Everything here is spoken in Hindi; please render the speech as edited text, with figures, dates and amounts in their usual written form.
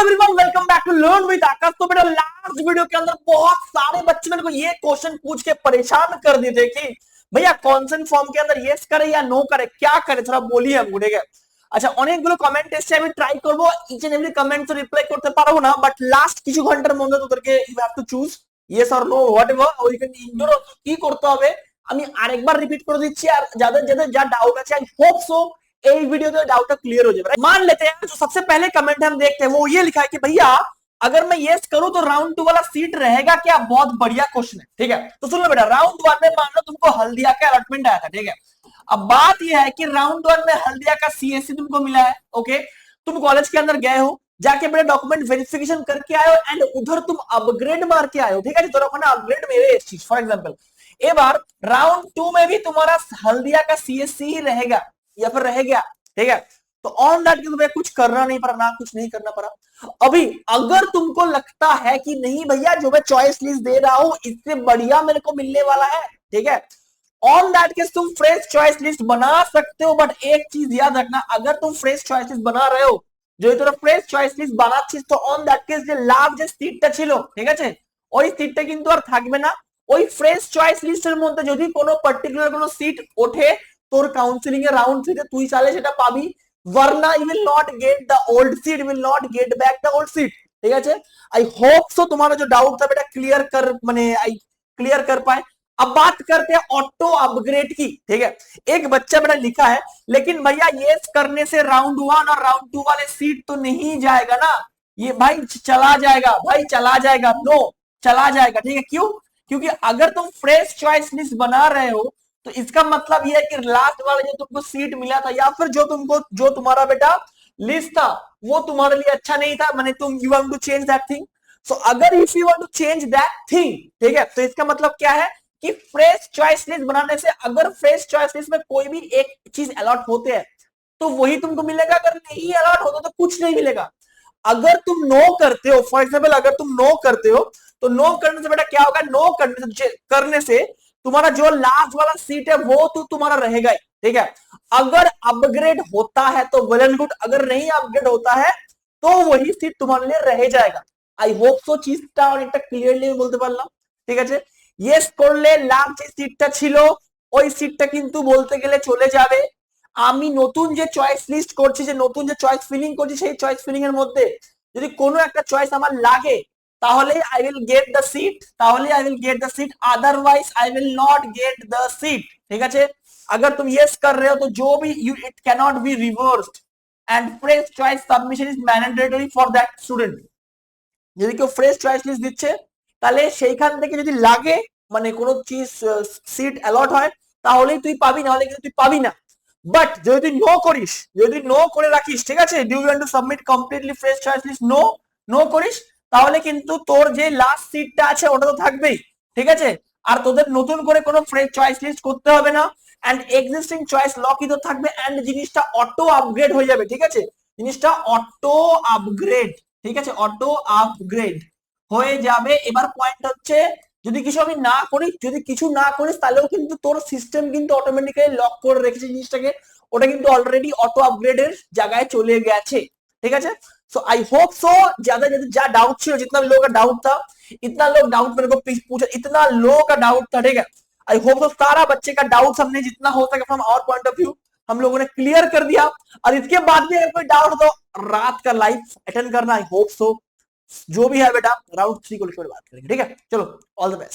Everyone, welcome back to learn with Aakash. तो बेटा लास्ट वीडियो के अंदर बहुत सारे बच्चे मेरे को ये क्वेश्चन पूछ के परेशान कर दिए थे कि भैया कॉन्सेंट फॉर्म के अंदर यस करे या नो करे, क्या करे, थोड़ा बोलिए हमको। ठीक है, আচ্ছা অনেকগুলো কমেন্ট এসেছে, আমি ট্রাই করব ইচ এন্ড এভরি কমেন্ট তো রিপ্লাই করতে পারবো না, বাট লাস্ট কিছু ঘন্টার মধ্যে তোদেরকে you have to choose yes or no whatever, और यू कैन ইগনোর। কি করতে হবে আমি আরেকবার রিপিট করে দিচ্ছি, আর যাদের যাদের যা ডাউট আছে आई होप सो এই ভিডিওতে डाउट क्लियर हो जाए। मान लेते हैं जो सबसे पहले कमेंट हम देखते हैं वो ये लिखा है कि भैया अगर मैं यस करूं तो राउंड 2 वाला सीट रहेगा क्या। बहुत बढ़िया क्वेश्चन है। ठीक है, तो सुन लो बेटा, राउंड 1 में मान लो तुमको हल्दिया का अलॉटमेंट आया था। ठीक है, अब बात यह है कि राउंड 1 में हल्दिया का सीएससी तुमको मिला है। ओके, तुम कॉलेज के अंदर गए हो, जाके बड़े डॉक्यूमेंट वेरिफिकेशन करके आए हो एंड उधर तुम अपग्रेड मार के आए हो। ठीक है, तो अपग्रेड मेरे चीज फॉर एग्जाम्पल एक बार राउंड 2 में भी तुम्हारा हल्दिया का सीएससी ही रहेगा या फिर रह गया। ठीक है, तो ऑन दैट के तुम्हें कुछ करना नहीं पड़ा ना, कुछ नहीं करना पड़ा। अभी अगर तुमको लगता है कि नहीं भैया जो मैं चॉइस लिस्ट दे रहा हूं इससे बढ़िया मेरे को मिलने वाला है, ठीक है, ऑन दैट केस तुम फ्रेश चॉइस लिस्ट बना सकते हो। बट एक चीज याद रखना, अगर तुम फ्रेश चॉइस लिस्ट बना रहे हो, जो তোরা ফ্রেশ চয়েস লিস্ট বানাচ্ছিস, তো অন দ্যাট কেস যে লাভ যে সিটটা ছিল, ঠিক আছে, ওই সিটটা কিন্তু আর থাকবে না। ওই ফ্রেশ চয়েস লিস্টের মধ্যে যদি কোনো পার্টিকুলার কোনো সিট ওঠে তোর কাউন্সিলিং এর রাউন্ড 3 তে তুই চাইলে সেটা পাবি, वरना you will not get the old seat, will not get back the old seat। ঠিক আছে, आई होप सो तुम्हारा जो डाउट था बेटा क्लियर कर, माने आई क्लियर कर पाए। अब बात करते हैं ऑटो अपग्रेड की। ठीक है, एक बच्चा बेटा लिखा है लेकिन भैया यस करने से राउंड 1 और राउंड 2 वाले सीट तो नहीं जाएगा ना। ये भाई चला जाएगा, भाई चला जाएगा, नो चला जाएगा। ठीक है, क्यों? क्योंकि अगर तुम फ्रेश चॉइस लिस्ट बना रहे हो तो इसका मतलब यह है कि लास्ट वाला जो तुमको सीट मिला था या फिर जो तुम्हारा बेटा लिस्ट था वो तुम्हारे लिए अच्छा नहीं था, माने तुम you want to change that thing. So अगर if you want to change that thing, ठीक है, तो इसका मतलब क्या है कि फ्रेश चॉइस लिस्ट बनाने से अगर फ्रेश चॉइस लिस्ट में कोई भी एक चीज अलॉट होते हैं तो वही तुमको मिलेगा, अगर नहीं अलॉट होता तो कुछ नहीं मिलेगा। अगर तुम नो करते हो, फॉर एग्जाम्पल अगर तुम नो करते हो तो नो करने से बेटा क्या होगा, नो करने से तुम्हारा जो लास्ट वाला सीट है वो तो तुम्हारा रहेगा ही। ठीक है, अगर अपग्रेड होता है तो वेल एंड गुड, अगर नहीं अपग्रेड होता है तो वही सीट तुम्हारे लिए रह जाएगा। आई होप सो চিজটা অনেকটা ক্লিয়ারলি বলতে পারলাম। ঠিক আছে, ইয়েস করলে লাভ যে সিটটা ছিল ওই সিটটা কিন্তু বলতে গেলে চলে যাবে। আমি নতুন যে চয়েস লিস্ট করছি, যে নতুন যে চয়েস ফিলিং করছি, সেই চয়েস ফিলিং এর মধ্যে যদি কোনো একটা চয়েস আমার লাগে তাহলে I will get the seat, তাহলে I will get the seat, otherwise I will not get the seat। ঠিক আছে, अगर तुम yes कर रहे हो तो जो भी it cannot be reversed and fresh choice submission is mandatory for that student। যদি কেউ ফ্রেশ চয়েস লিস্ট দিচ্ছে তাহলে সেইখান থেকে যদি লাগে মানে কোনো চিজ সিট অ্যালট হয় তাহলেই তুই পাবি, না হলে কিন্তু তুই পাবি না। বাট যদি তুই নো করিস, যদি নো করে রাখিস, ঠিক আছে, do you want to submit completely fresh choice list, no করিস, তাহলে কিন্তু তোর যে লাস্ট সিটটা আছে ওটা তো থাকবেই। ঠিক আছে, আর তোদের নতুন করে কোনো ফ্রেশ চয়েস লিস্ট করতে হবে না এন্ড এক্সিস্টিং চয়েস লকই তো থাকবে এন্ড জিনিসটা অটো আপগ্রেড হয়ে যাবে। ঠিক আছে, জিনিসটা অটো আপগ্রেড, ঠিক আছে, অটো আপগ্রেড হয়ে যাবে। এবার পয়েন্ট হচ্ছে যদি কিছু আমি না করি, যদি কিছু না করিস তাহলেও কিন্তু তোর সিস্টেম কিন্তু অটোমেটিক্যালি লক করে রেখেছে জিনিসটাকে, ওটা কিন্তু অলরেডি অটো আপগ্রেডের জায়গায় চলে গেছে। ठीक है, सो आई होप सो ज्यादा ज्यादा डाउट छो, जितना लोगों का डाउट था इतना लोग डाउट मेरे को पूछा, इतना लोगों का डाउट था। ठीक है, आई होप सो सारा बच्चे का डाउट हमने जितना हो सके from our point of view हम लोगों ने क्लियर कर दिया। और इसके बाद भी अगर कोई डाउट हो तो रात का लाइव अटेंड करना। आई होप सो जो भी है बेटा राउंड 3 को लेकर बात करेंगे। ठीक है, चलो ऑल द बेस्ट।